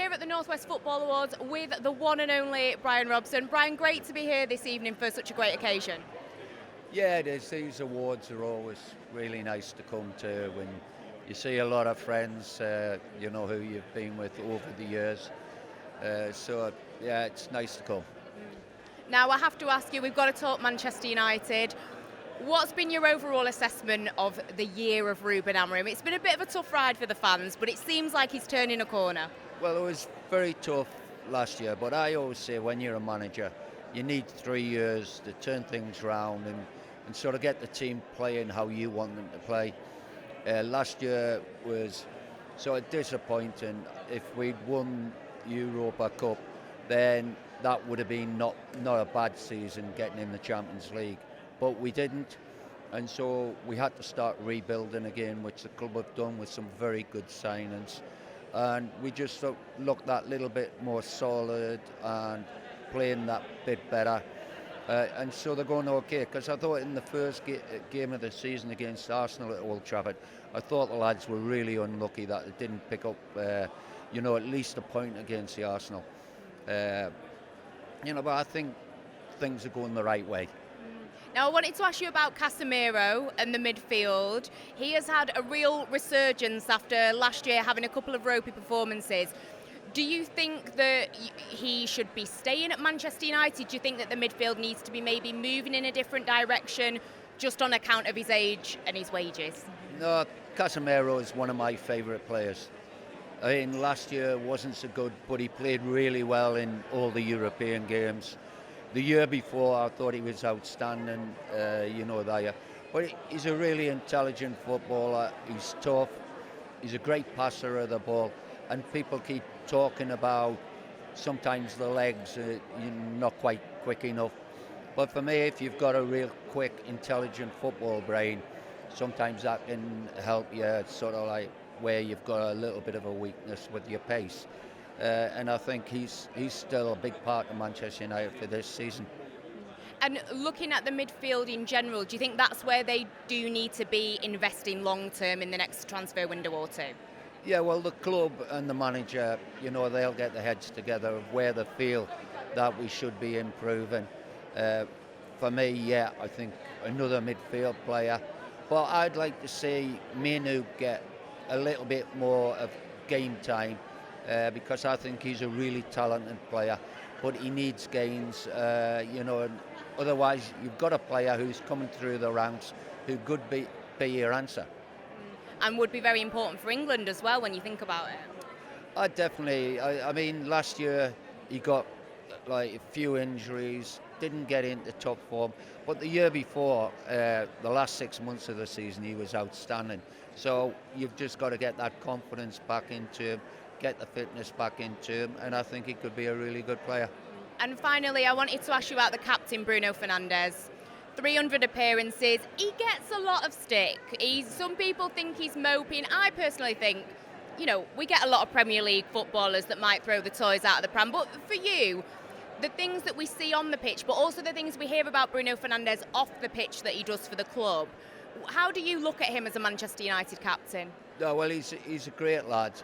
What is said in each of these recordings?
here at the Northwest Football Awards with the one and only Bryan Robson. Bryan, great to be here this evening for such a great occasion. Yeah, it is. These awards are always really nice to come to when you see a lot of friends, who you've been with over the years. Yeah, it's nice to come. Now, I have to ask you, we've got to talk Manchester United. What's been your overall assessment of the year of Ruben Amorim? It's been a bit of a tough ride for the fans, but it seems like he's turning a corner. Well, it was very tough last year, but I always say when you're a manager, you need 3 years to turn things around and sort of get the team playing how you want them to play. Last year was sort of disappointing. If we'd won Europa Cup, then that would have been not a bad season getting in the Champions League. But we didn't, and so we had to start rebuilding again, which the club have done with some very good signings. And we just looked that little bit more solid and playing that bit better. And so they're going okay, because I thought in the first game of the season against Arsenal at Old Trafford, I thought the lads were really unlucky that they didn't pick up, at least a point against the Arsenal. But I think things are going the right way. Now, I wanted to ask you about Casemiro and the midfield. He has had a real resurgence after last year having a couple of ropey performances. Do you think that he should be staying at Manchester United? Do you think that the midfield needs to be maybe moving in a different direction just on account of his age and his wages? No, Casemiro is one of my favourite players. I mean, last year wasn't so good, but he played really well in all the European games. The year before, I thought he was outstanding, there. But he's a really intelligent footballer. He's tough. He's a great passer of the ball. And people keep talking about sometimes the legs are not quite quick enough. But for me, if you've got a real quick, intelligent football brain, sometimes that can help you sort of like where you've got a little bit of a weakness with your pace. And I think he's still a big part of Manchester United for this season. And looking at the midfield in general, do you think that's where they do need to be investing long term in the next transfer window or two? Yeah, well, the club and the manager, they'll get their heads together of where they feel that we should be improving. For me, yeah, I think another midfield player. But I'd like to see Mainoo get a little bit more of game time. Because I think he's a really talented player, but he needs gains, and otherwise you've got a player who's coming through the ranks who could be your answer. And would be very important for England as well when you think about it. I mean, last year he got like a few injuries, didn't get into top form, but the year before, the last 6 months of the season, he was outstanding. So you've just got to get that confidence back into him, get the fitness back into him, and I think he could be a really good player. And finally, I wanted to ask you about the captain, Bruno Fernandes. 300 appearances, he gets a lot of stick. Some people think he's moping. I personally think, we get a lot of Premier League footballers that might throw the toys out of the pram, but for you, the things that we see on the pitch, but also the things we hear about Bruno Fernandes off the pitch that he does for the club, how do you look at him as a Manchester United captain? No, well, he's a great lad.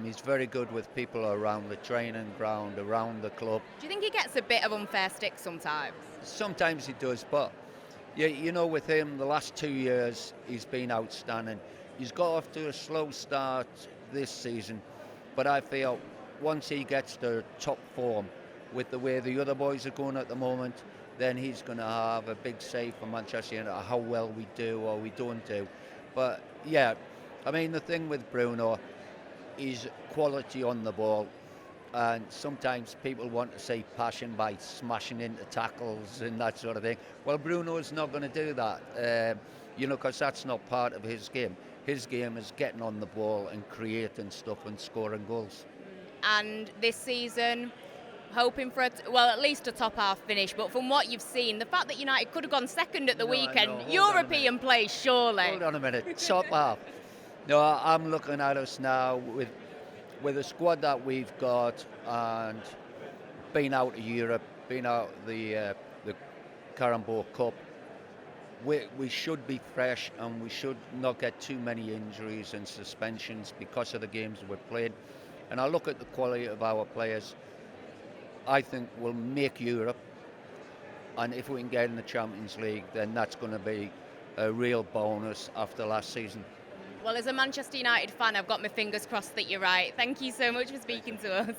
He's very good with people around the training ground, around the club. Do you think he gets a bit of unfair stick sometimes? Sometimes he does, but with him, the last 2 years, he's been outstanding. He's got off to a slow start this season, but I feel once he gets to top form with the way the other boys are going at the moment, then he's going to have a big say for Manchester United, how well we do or we don't do. But yeah, I mean, the thing with Bruno is quality on the ball, and sometimes people want to say passion by smashing into tackles and that sort of thing. Well, Bruno's not going to do that, because that's not part of his game. His game is getting on the ball and creating stuff and scoring goals. And this season, hoping for at least a top half finish, but from what you've seen, the fact that United could have gone second at the weekend, European place, surely. Hold on a minute, top half. No, I'm looking at us now with the squad that we've got and being out of Europe, being out of the Carabao Cup. We should be fresh and we should not get too many injuries and suspensions because of the games we're playing. And I look at the quality of our players. I think we'll make Europe, and if we can get in the Champions League, then that's going to be a real bonus after last season. Well, as a Manchester United fan, I've got my fingers crossed that you're right. Thank you so much for speaking to us.